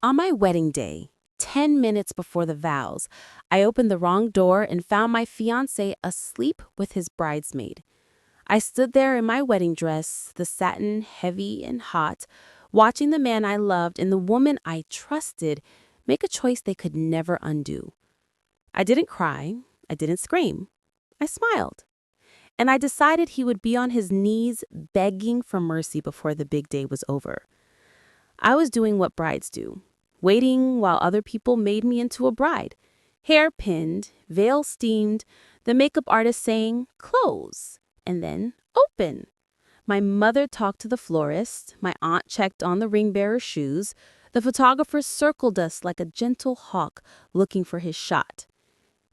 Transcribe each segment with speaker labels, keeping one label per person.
Speaker 1: On my wedding day, 10 minutes before the vows, I opened the wrong door and found my fiancé asleep with his bridesmaid. I stood there in my wedding dress, the satin heavy and hot, watching the man I loved and the woman I trusted make a choice they could never undo. I didn't cry. I didn't scream. I smiled. And I decided he would be on his knees begging for mercy before the big day was over. I was doing what brides do, waiting while other people made me into a bride. Hair pinned, veil steamed, the makeup artist saying, "Close," and then "Open." My mother talked to the florist, my aunt checked on the ring bearer's shoes, the photographer circled us like a gentle hawk looking for his shot.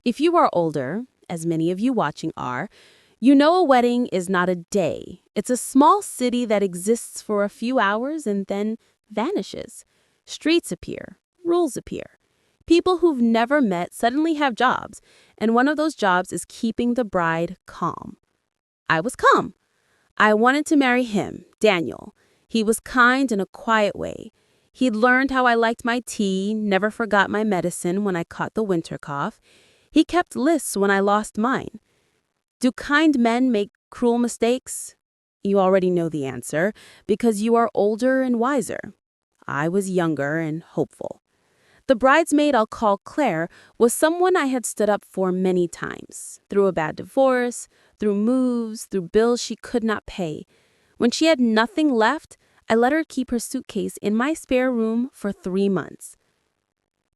Speaker 1: If you are older, as many of you watching are, you know a wedding is not a day. It's a small city that exists for a few hours and then vanishes. Streets appear, rules appear. People who've never met suddenly have jobs, and one of those jobs is keeping the bride calm. I was calm. I wanted to marry him, Daniel. He was kind in a quiet way. He'd learned how I liked my tea, never forgot my medicine when I caught the winter cough. He kept lists when I lost mine. Do kind men make cruel mistakes? You already know the answer, because you are older and wiser. I was younger and hopeful. The bridesmaid I'll call Claire was someone I had stood up for many times, through a bad divorce, through moves, through bills she could not pay. When she had nothing left, I let her keep her suitcase in my spare room for 3 months.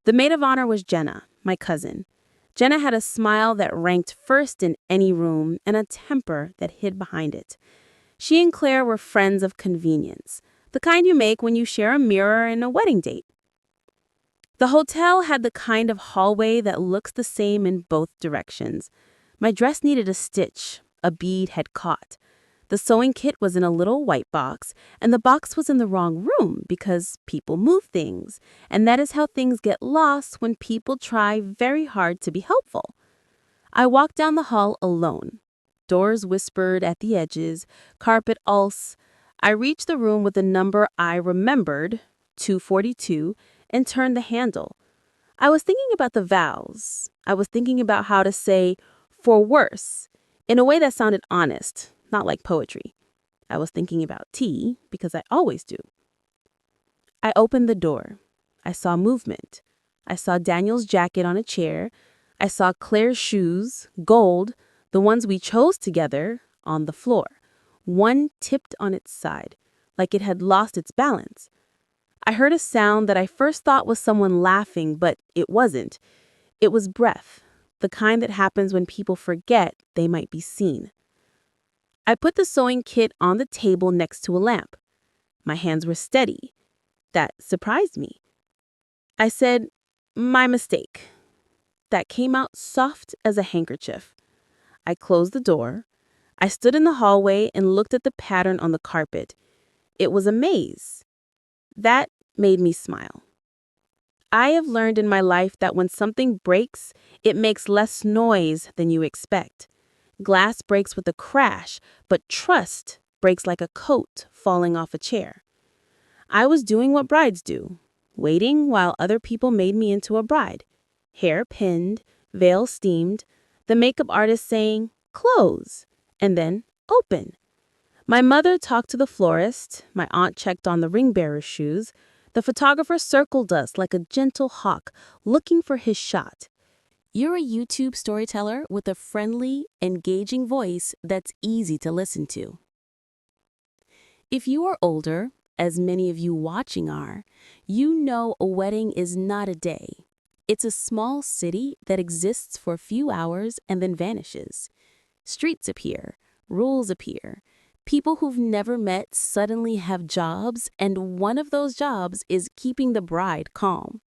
Speaker 1: The maid of honor was Jenna, my cousin. Jenna had a smile that ranked first in any room and a temper that hid behind it. She and Claire were friends of convenience, the kind you make when you share a mirror and a wedding date. The hotel had the kind of hallway that looks the same in both directions. My dress needed a stitch. A bead had caught. The sewing kit was in a little white box, and the box was in the wrong room because people move things, and that is how things get lost when people try very hard to be helpful. I walked down the hall alone. Doors whispered at the edges, carpet ulse. I reached the room with the number I remembered, 242, and turned the handle. I was thinking about the vows. I was thinking about how to say "for worse" in a way that sounded honest, not like poetry. I was thinking about tea, because I always do. I opened the door. I saw movement. I saw Daniel's jacket on a chair. I saw Claire's shoes, gold, the ones we chose together, on the floor. One tipped on its side, like it had lost its balance. I heard a sound that I first thought was someone laughing, but it wasn't. It was breath, the kind that happens when people forget they might be seen. I put the sewing kit on the table next to a lamp. My hands were steady. That surprised me. I said, "My mistake." That came out soft as a handkerchief. I closed the door. I stood in the hallway and looked at the pattern on the carpet. It was a maze. That made me smile. I have learned in my life that when something breaks, it makes less noise than you expect. Glass breaks with a crash, but trust breaks like a coat falling off a chair. I was doing what brides do, waiting while other people made me into a bride. Hair pinned, veil steamed, the makeup artist saying, "Close," and then "Open." My mother talked to the florist, my aunt checked on the ring bearer's shoes, the photographer circled us like a gentle hawk looking for his shot. You're a YouTube storyteller with a friendly, engaging voice that's easy to listen to. If you are older, as many of you watching are, you know a wedding is not a day. It's a small city that exists for a few hours and then vanishes. Streets appear, rules appear. People who've never met suddenly have jobs, and one of those jobs is keeping the bride calm.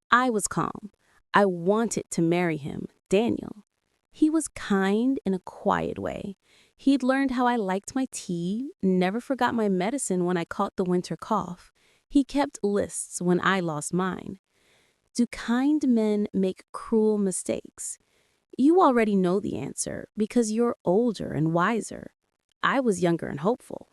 Speaker 1: I was calm. I wanted to marry him, Daniel. He was kind in a quiet way. He'd learned how I liked my tea, never forgot my medicine when I caught the winter cough. He kept lists when I lost mine. Do kind men make cruel mistakes? You already know the answer because you're older and wiser. I was younger and hopeful.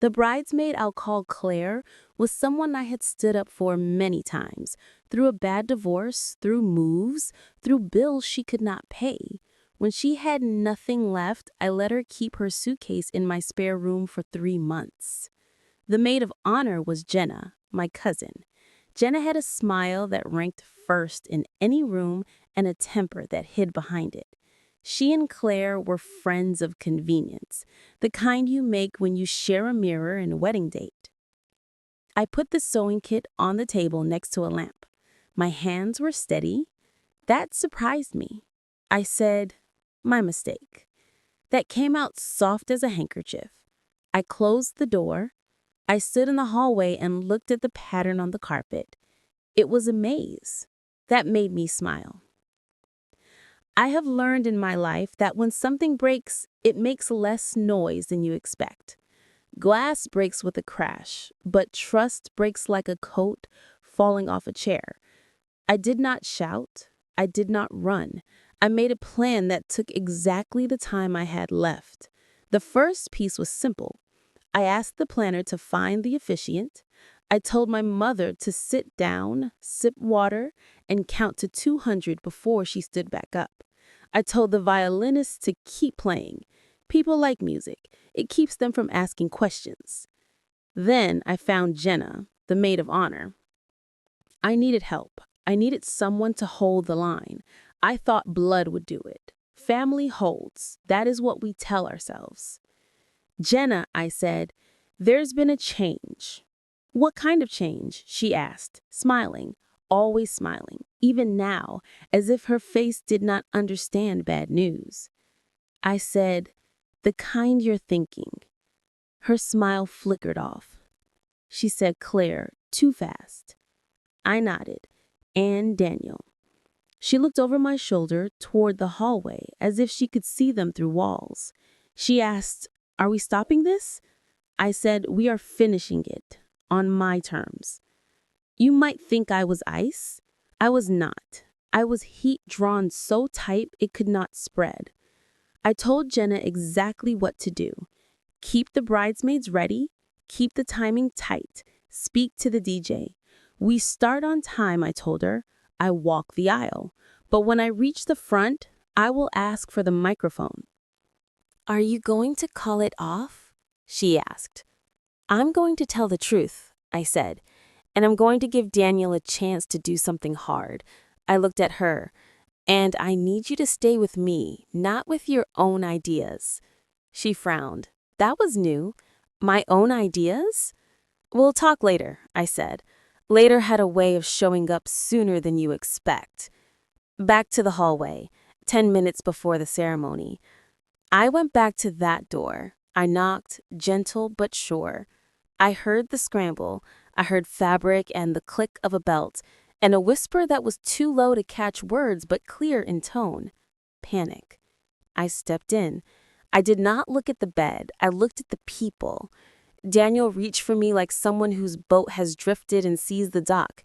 Speaker 1: The bridesmaid I'll call Claire was someone I had stood up for many times, through a bad divorce, through moves, through bills she could not pay. When she had nothing left, I let her keep her suitcase in my spare room for 3 months. The maid of honor was Jenna, my cousin. Jenna had a smile that ranked first in any room and a temper that hid behind it. She and Claire were friends of convenience, the kind you make when you share a mirror and a wedding date. I put the sewing kit on the table next to a lamp. My hands were steady. That surprised me. I said, "My mistake." That came out soft as a handkerchief. I closed the door. I stood in the hallway and looked at the pattern on the carpet. It was a maze. That made me smile. I have learned in my life that when something breaks, it makes less noise than you expect. Glass breaks with a crash, but trust breaks like a coat falling off a chair. I did not shout. I did not run. I made a plan that took exactly the time I had left. The first piece was simple. I asked the planner to find the officiant. I told my mother to sit down, sip water, and count to 200 before she stood back up. I told the violinist to keep playing. People like music. It keeps them from asking questions. Then I found Jenna, the maid of honor. I needed help. I needed someone to hold the line. I thought blood would do it. Family holds. That is what we tell ourselves. "Jenna," I said, "there's been a change." "What kind of change?" she asked, smiling, always smiling, even now, as if her face did not understand bad news. I said, "The kind you're thinking." Her smile flickered off. She said, "Claire, too fast." I nodded. "And Daniel." She looked over my shoulder toward the hallway as if she could see them through walls. She asked, "Are we stopping this?" I said, "We are finishing it, on my terms." You might think I was ice. I was not. I was heat drawn so tight it could not spread. I told Jenna exactly what to do. Keep the bridesmaids ready. Keep the timing tight. Speak to the DJ. We start on time, I told her. I walk the aisle. But when I reach the front, I will ask for the microphone. "Are you going to call it off?" she asked. "I'm going to tell the truth," I said, "and I'm going to give Daniel a chance to do something hard." I looked at her. "And I need you to stay with me, not with your own ideas." She frowned. That was new. My own ideas? "We'll talk later," I said. Later had a way of showing up sooner than you expect. Back to the hallway, 10 minutes before the ceremony. I went back to that door. I knocked, gentle but sure. I heard the scramble. I heard fabric and the click of a belt, and a whisper that was too low to catch words but clear in tone. Panic. I stepped in. I did not look at the bed. I looked at the people. Daniel reached for me like someone whose boat has drifted and sees the dock.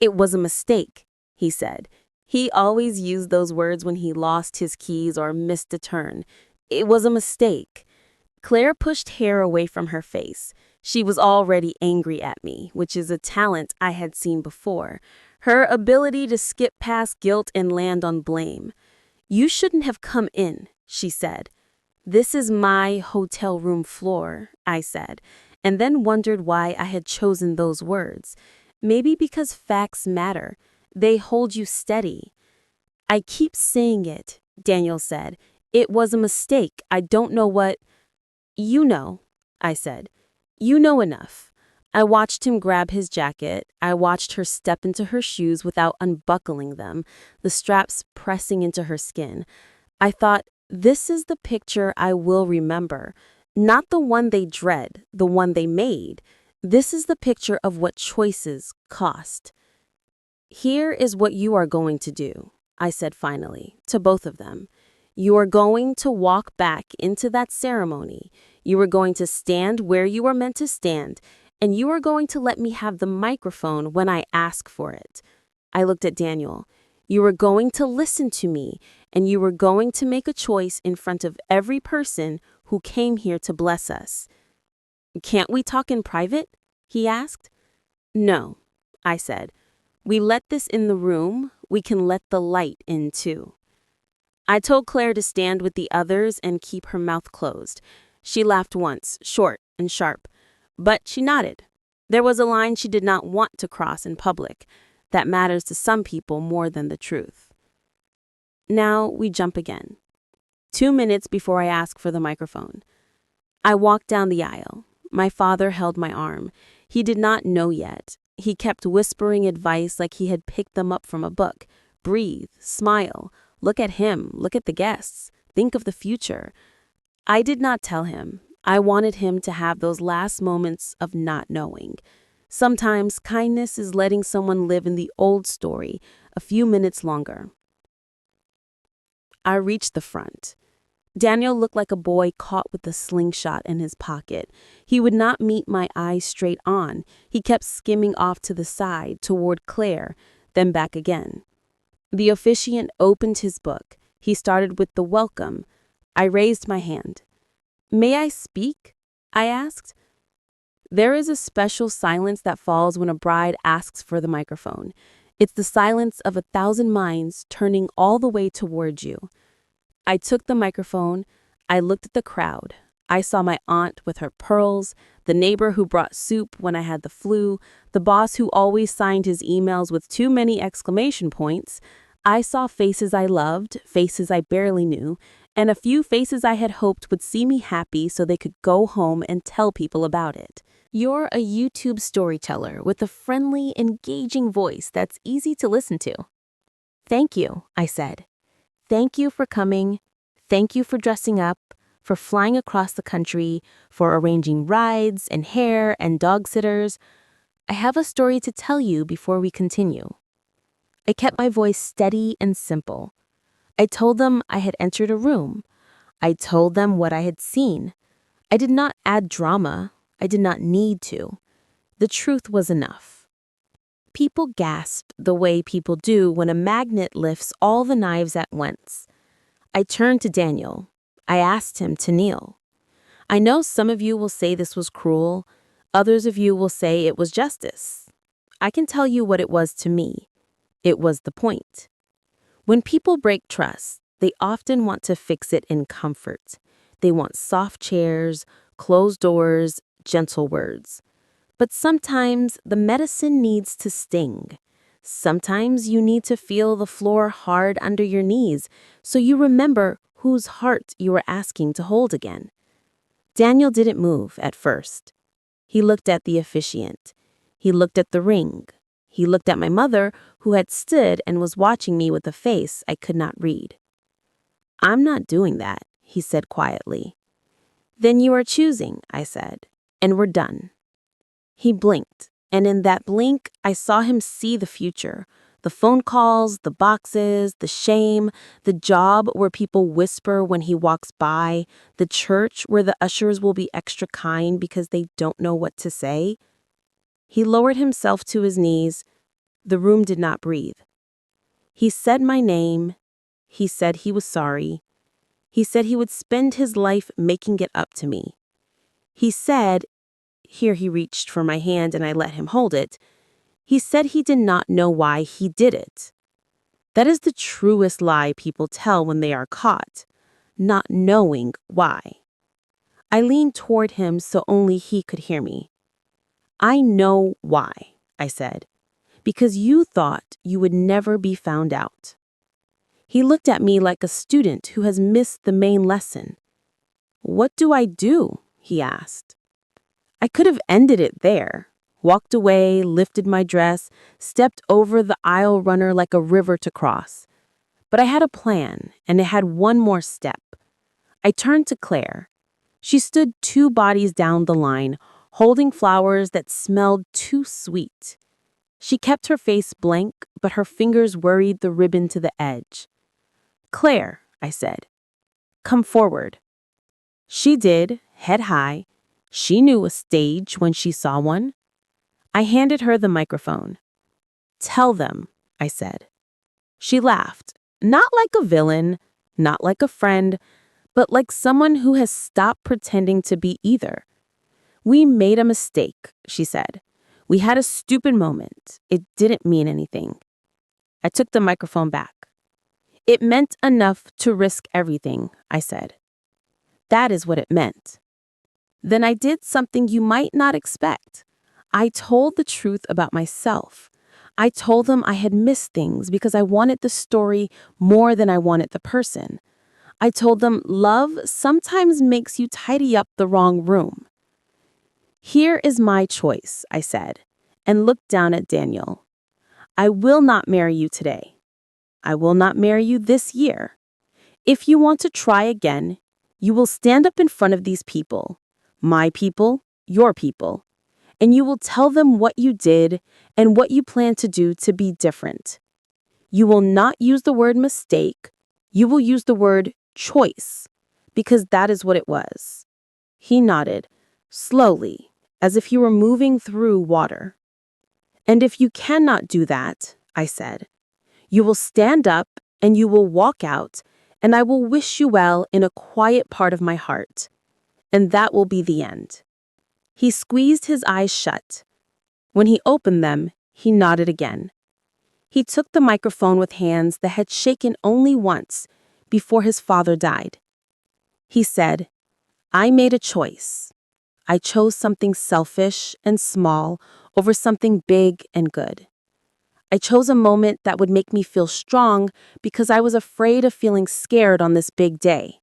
Speaker 1: "It was a mistake," he said. He always used those words when he lost his keys or missed a turn. "It was a mistake." Claire pushed hair away from her face. She was already angry at me, which is a talent I had seen before. Her ability to skip past guilt and land on blame. "You shouldn't have come in," she said. "This is my hotel room floor," I said, and then wondered why I had chosen those words. Maybe because facts matter. They hold you steady. "I keep saying it," Daniel said. "It was a mistake. I don't know what—" "You know," I said. "You know enough." I watched him grab his jacket. I watched her step into her shoes without unbuckling them, the straps pressing into her skin. I thought, this is the picture I will remember. Not the one they dread, the one they made. This is the picture of what choices cost. "Here is what you are going to do," I said finally, to both of them. "You are going to walk back into that ceremony. You are going to stand where you are meant to stand, and you are going to let me have the microphone when I ask for it." I looked at Daniel. "You are going to listen to me, and you are going to make a choice in front of every person who came here to bless us." Can't we talk in private? He asked. No, I said. We let this in the room, we can let the light in too. I told Claire to stand with the others and keep her mouth closed. She laughed once, short and sharp, but she nodded. There was a line she did not want to cross in public. That matters to some people more than the truth. Now we jump again. 2 minutes before I ask for the microphone. I walked down the aisle. My father held my arm. He did not know yet. He kept whispering advice like he had picked them up from a book. Breathe, smile, look at him, look at the guests, think of the future. I did not tell him. I wanted him to have those last moments of not knowing. Sometimes kindness is letting someone live in the old story a few minutes longer. I reached the front. Daniel looked like a boy caught with a slingshot in his pocket. He would not meet my eyes straight on. He kept skimming off to the side, toward Claire, then back again. The officiant opened his book. He started with the welcome. I raised my hand. May I speak? I asked. There is a special silence that falls when a bride asks for the microphone. It's the silence of 1,000 minds turning all the way toward you. I took the microphone. I looked at the crowd. I saw my aunt with her pearls, the neighbor who brought soup when I had the flu, the boss who always signed his emails with too many exclamation points. I saw faces I loved, faces I barely knew, and a few faces I had hoped would see me happy so they could go home and tell people about it. You're a YouTube storyteller with a friendly, engaging voice that's easy to listen to. Thank you, I said. Thank you for coming. Thank you for dressing up, for flying across the country, for arranging rides and hair and dog sitters. I have a story to tell you before we continue. I kept my voice steady and simple. I told them I had entered a room. I told them what I had seen. I did not add drama. I did not need to. The truth was enough. People gasped the way people do when a magnet lifts all the knives at once. I turned to Daniel. I asked him to kneel. I know some of you will say this was cruel. Others of you will say it was justice. I can tell you what it was to me. It was the point. When people break trust, they often want to fix it in comfort. They want soft chairs, closed doors, gentle words. But sometimes the medicine needs to sting. Sometimes you need to feel the floor hard under your knees so you remember whose heart you were asking to hold again. Daniel didn't move at first. He looked at the officiant. He looked at the ring. He looked at my mother, who had stood and was watching me with a face I could not read. I'm not doing that, he said quietly. Then you are choosing, I said, and we're done. He blinked, and in that blink, I saw him see the future. The phone calls, the boxes, the shame, the job where people whisper when he walks by, the church where the ushers will be extra kind because they don't know what to say. He lowered himself to his knees. The room did not breathe. He said my name. He said he was sorry. He said he would spend his life making it up to me. He said, here he reached for my hand and I let him hold it. He said he did not know why he did it. That is the truest lie people tell when they are caught, not knowing why. I leaned toward him so only he could hear me. I know why, I said, because you thought you would never be found out. He looked at me like a student who has missed the main lesson. What do I do? He asked. I could have ended it there, walked away, lifted my dress, stepped over the aisle runner like a river to cross. But I had a plan, and it had one more step. I turned to Claire. She stood 2 bodies down the line, holding flowers that smelled too sweet. She kept her face blank, but her fingers worried the ribbon to the edge. Claire, I said, come forward. She did, head high. She knew a stage when she saw one. I handed her the microphone. Tell them, I said. She laughed, not like a villain, not like a friend, but like someone who has stopped pretending to be either. "We made a mistake," she said. "We had a stupid moment. It didn't mean anything." I took the microphone back. "It meant enough to risk everything," I said. "That is what it meant." Then I did something you might not expect. I told the truth about myself. I told them I had missed things because I wanted the story more than I wanted the person. I told them love sometimes makes you tidy up the wrong room. "Here is my choice," I said, and looked down at Daniel. "I will not marry you today. I will not marry you this year. If you want to try again, you will stand up in front of these people, my people, your people, and you will tell them what you did and what you plan to do to be different. You will not use the word mistake. You will use the word choice, because that is what it was." He nodded, slowly, as if he were moving through water. "And if you cannot do that," I said, "you will stand up and you will walk out, and I will wish you well in a quiet part of my heart. And that will be the end." He squeezed his eyes shut. When he opened them, he nodded again. He took the microphone with hands that had shaken only once before his father died. He said, "I made a choice. I chose something selfish and small over something big and good. I chose a moment that would make me feel strong because I was afraid of feeling scared on this big day.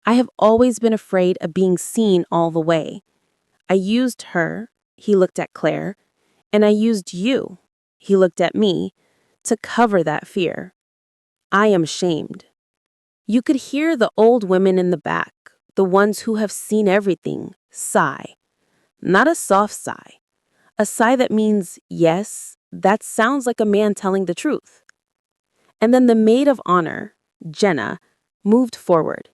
Speaker 1: I have always been afraid of being seen all the way. I used her," he looked at Claire, "and I used you," he looked at me, "to cover that fear. I am ashamed." You could hear the old women in the back, the ones who have seen everything, sigh. Not a soft sigh. A sigh that means, yes, that sounds like a man telling the truth. And then the maid of honor, Jenna, moved forward.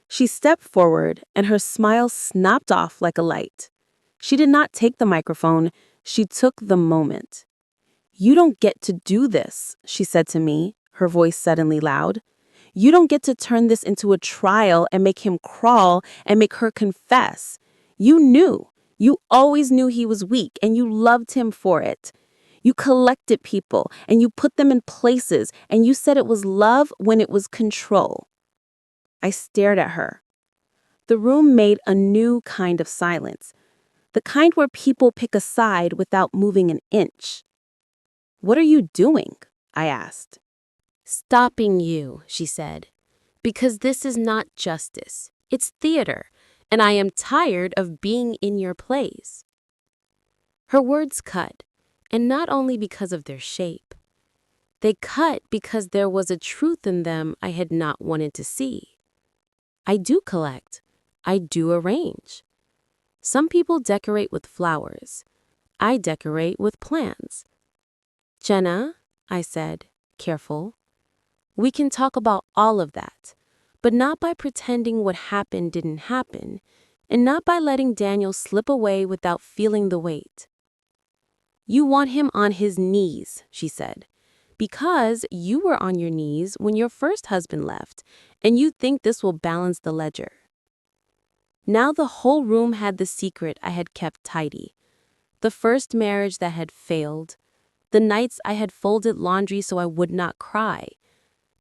Speaker 1: She stepped forward and her smile snapped off like a light. She did not take the microphone, she took the moment. "You don't get to do this," she said to me, her voice suddenly loud. "You don't get to turn this into a trial and make him crawl and make her confess. You knew. You always knew he was weak and you loved him for it. You collected people and you put them in places and you said it was love when it was control." I stared at her. The room made a new kind of silence, the kind where people pick a side without moving an inch. "What are you doing?" I asked. "Stopping you," she said, "because this is not justice. It's theater, and I am tired of being in your plays." Her words cut, and not only because of their shape. They cut because there was a truth in them I had not wanted to see. I do collect. I do arrange. Some people decorate with flowers. I decorate with plans. "Jenna," I said, careful, "we can talk about all of that, but not by pretending what happened didn't happen, and not by letting Daniel slip away without feeling the weight." "You want him on his knees," she said, "because you were on your knees when your first husband left, and you think this will balance the ledger." Now the whole room had the secret I had kept tidy. The first marriage that had failed. The nights I had folded laundry so I would not cry.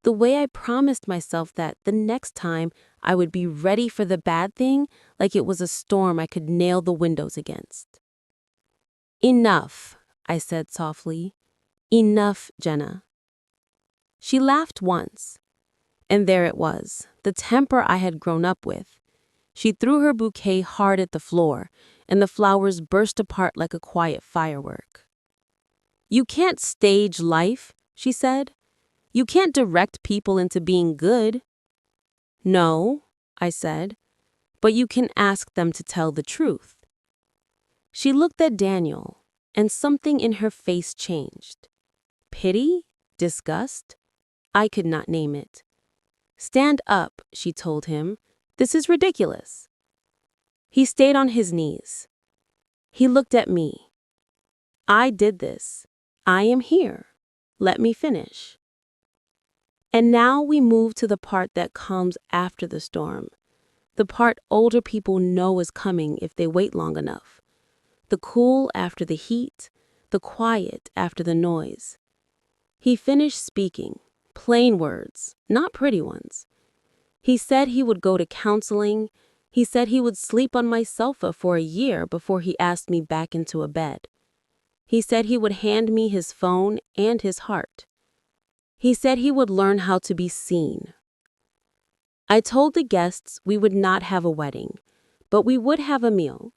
Speaker 1: The way I promised myself that the next time I would be ready for the bad thing like it was a storm I could nail the windows against. "Enough," I said softly. "Enough, Jenna." She laughed once. And there it was, the temper I had grown up with. She threw her bouquet hard at the floor, and the flowers burst apart like a quiet firework. "You can't stage life," she said. "You can't direct people into being good." "No," I said, "but you can ask them to tell the truth." She looked at Daniel, and something in her face changed. Pity? Disgust? I could not name it. "Stand up," she told him. "This is ridiculous." He stayed on his knees. He looked at me. "I did this. I am here. Let me finish." And now we move to the part that comes after the storm, The part older people know is coming if they wait long enough. The cool after the heat, the quiet after the noise. He finished speaking, plain words, not pretty ones. He said he would go to counseling. He said he would sleep on my sofa for a year before he asked me back into a bed. He said he would hand me his phone and his heart. He said he would learn how to be seen. I told the guests we would not have a wedding, but we would have a meal.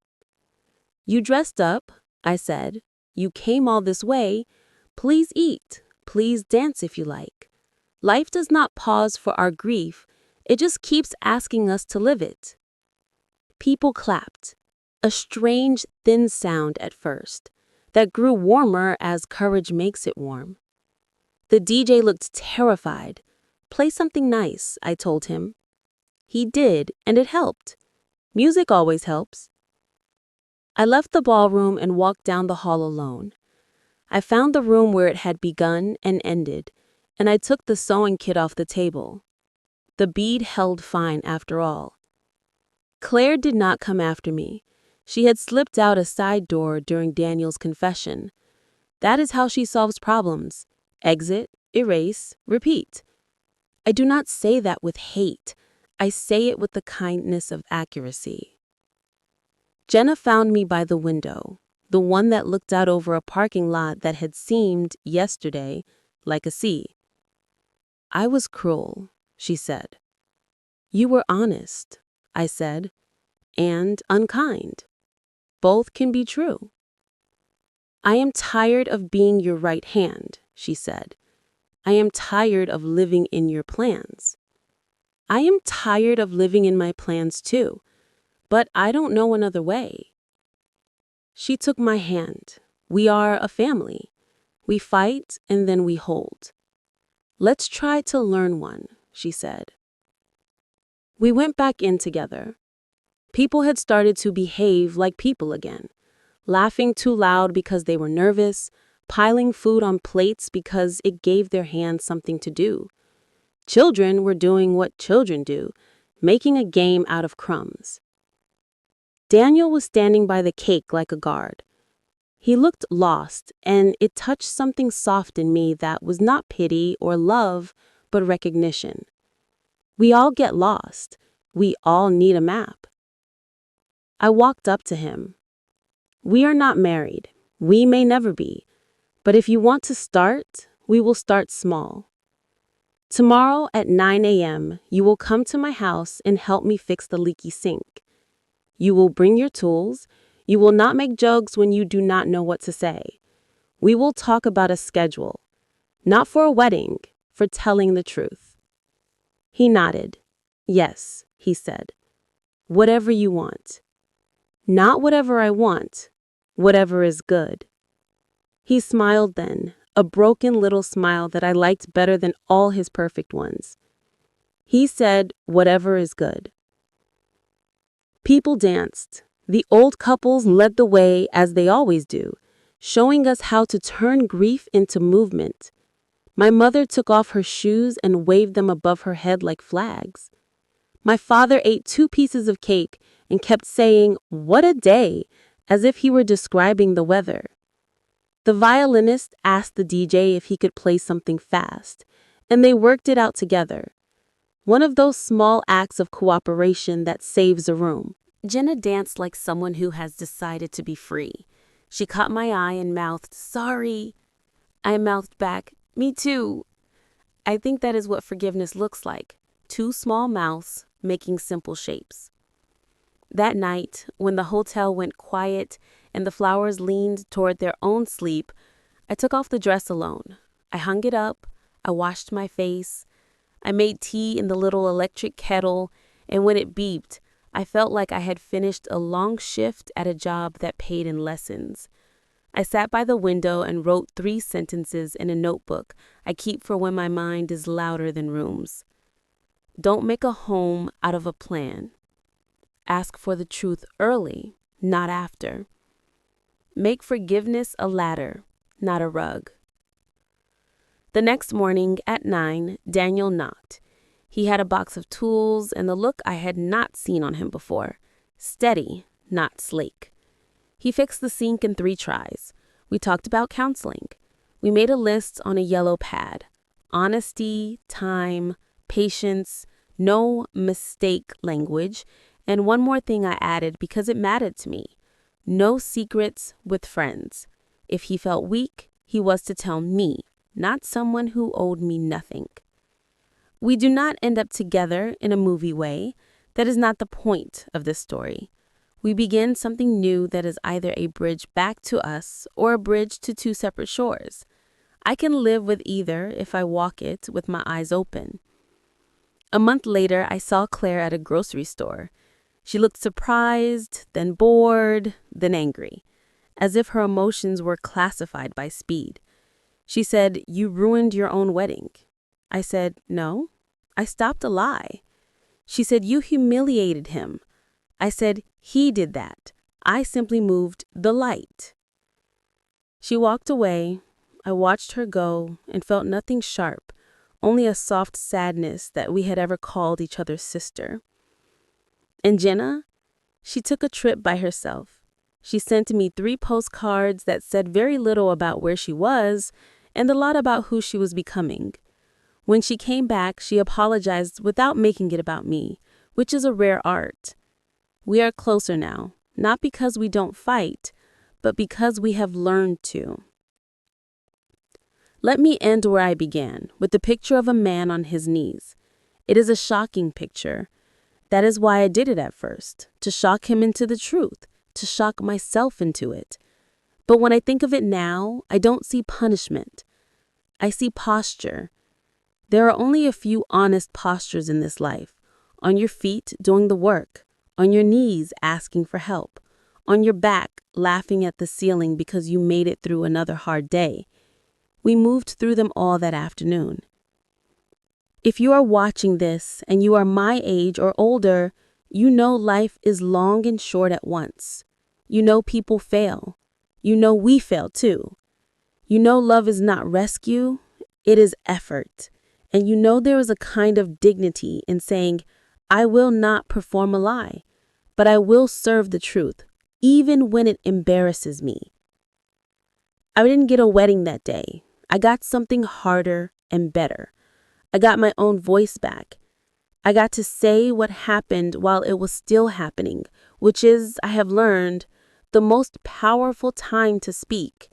Speaker 1: You dressed up, I said. You came all this way. Please eat. Please dance if you like. Life does not pause for our grief. It just keeps asking us to live it. People clapped, a strange, thin sound at first, that grew warmer as courage makes it warm. The DJ looked terrified. Play something nice, I told him. He did, and it helped. Music always helps. I left the ballroom and walked down the hall alone. I found the room where it had begun and ended, and I took the sewing kit off the table. The bead held fine after all. Claire did not come after me. She had slipped out a side door during Daniel's confession. That is how she solves problems. Exit, erase, repeat. I do not say that with hate. I say it with the kindness of accuracy. Jenna found me by the window, the one that looked out over a parking lot that had seemed, yesterday, like a sea. I was cruel, she said. You were honest, I said, and unkind. Both can be true. I am tired of being your right hand, she said. I am tired of living in your plans. I am tired of living in my plans too, but I don't know another way. She took my hand. We are a family. We fight and then we hold. Let's try to learn one, she said. We went back in together. People had started to behave like people again, laughing too loud because they were nervous, piling food on plates because it gave their hands something to do. Children were doing what children do, making a game out of crumbs. Daniel was standing by the cake like a guard. He looked lost, and it touched something soft in me that was not pity or love, but recognition. We all get lost. We all need a map. I walked up to him. We are not married. We may never be. But if you want to start, we will start small. Tomorrow at 9 a.m., you will come to my house and help me fix the leaky sink. You will bring your tools. You will not make jokes when you do not know what to say. We will talk about a schedule. Not for a wedding, for telling the truth. He nodded. Yes, he said. Whatever you want. Not whatever I want. Whatever is good. He smiled then, a broken little smile that I liked better than all his perfect ones. He said, whatever is good. People danced. The old couples led the way as they always do, showing us how to turn grief into movement. My mother took off her shoes and waved them above her head like flags. My father ate 2 pieces of cake and kept saying, "What a day," as if he were describing the weather. The violinist asked the DJ if he could play something fast, and they worked it out together. One of those small acts of cooperation that saves a room. Jenna danced like someone who has decided to be free. She caught my eye and mouthed, "Sorry." I mouthed back, "Me too." I think that is what forgiveness looks like. 2 small mouths making simple shapes. That night, when the hotel went quiet and the flowers leaned toward their own sleep, I took off the dress alone. I hung it up. I washed my face. I made tea in the little electric kettle, and when it beeped, I felt like I had finished a long shift at a job that paid in lessons. I sat by the window and wrote 3 sentences in a notebook I keep for when my mind is louder than rooms. Don't make a home out of a plan. Ask for the truth early, not after. Make forgiveness a ladder, not a rug. The next morning at 9, Daniel knocked. He had a box of tools and the look I had not seen on him before. Steady, not slake. He fixed the sink in 3 tries. We talked about counseling. We made a list on a yellow pad. Honesty, time, patience, no mistake language, and one more thing I added because it mattered to me. No secrets with friends. If he felt weak, he was to tell me, not someone who owed me nothing. We do not end up together in a movie way. That is not the point of this story. We begin something new that is either a bridge back to us or a bridge to 2 separate shores. I can live with either if I walk it with my eyes open. A month later, I saw Claire at a grocery store. She looked surprised, then bored, then angry, as if her emotions were classified by speed. She said, "You ruined your own wedding." I said, "No, I stopped a lie." She said, "You humiliated him." I said, "He did that. I simply moved the light." She walked away. I watched her go and felt nothing sharp, only a soft sadness that we had ever called each other's sister. And Jenna, she took a trip by herself. She sent me 3 postcards that said very little about where she was and a lot about who she was becoming. When she came back, she apologized without making it about me, which is a rare art. We are closer now, not because we don't fight, but because we have learned to. Let me end where I began, with the picture of a man on his knees. It is a shocking picture. That is why I did it at first, to shock him into the truth, to shock myself into it. But when I think of it now, I don't see punishment. I see posture. There are only a few honest postures in this life. On your feet doing the work, on your knees asking for help, on your back laughing at the ceiling because you made it through another hard day. We moved through them all that afternoon. If you are watching this and you are my age or older, you know life is long and short at once. You know people fail. You know we fail too. You know love is not rescue, it is effort. And you know there is a kind of dignity in saying, I will not perform a lie, but I will serve the truth, even when it embarrasses me. I didn't get a wedding that day. I got something harder and better. I got my own voice back. I got to say what happened while it was still happening, which is, I have learned, the most powerful time to speak.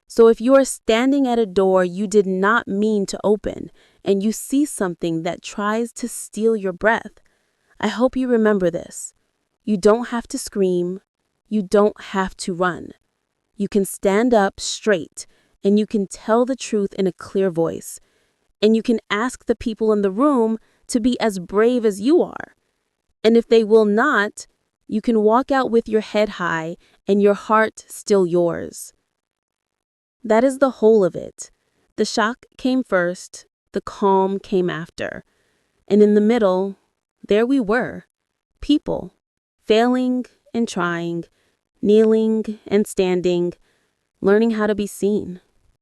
Speaker 1: So if you are standing at a door you did not mean to open and you see something that tries to steal your breath, I hope you remember this. You don't have to scream. You don't have to run. You can stand up straight and you can tell the truth in a clear voice. And you can ask the people in the room to be as brave as you are. And if they will not, you can walk out with your head high and your heart still yours. That is the whole of it. The shock came first, the calm came after. And in the middle, there we were, people, failing and trying, kneeling and standing, learning how to be seen.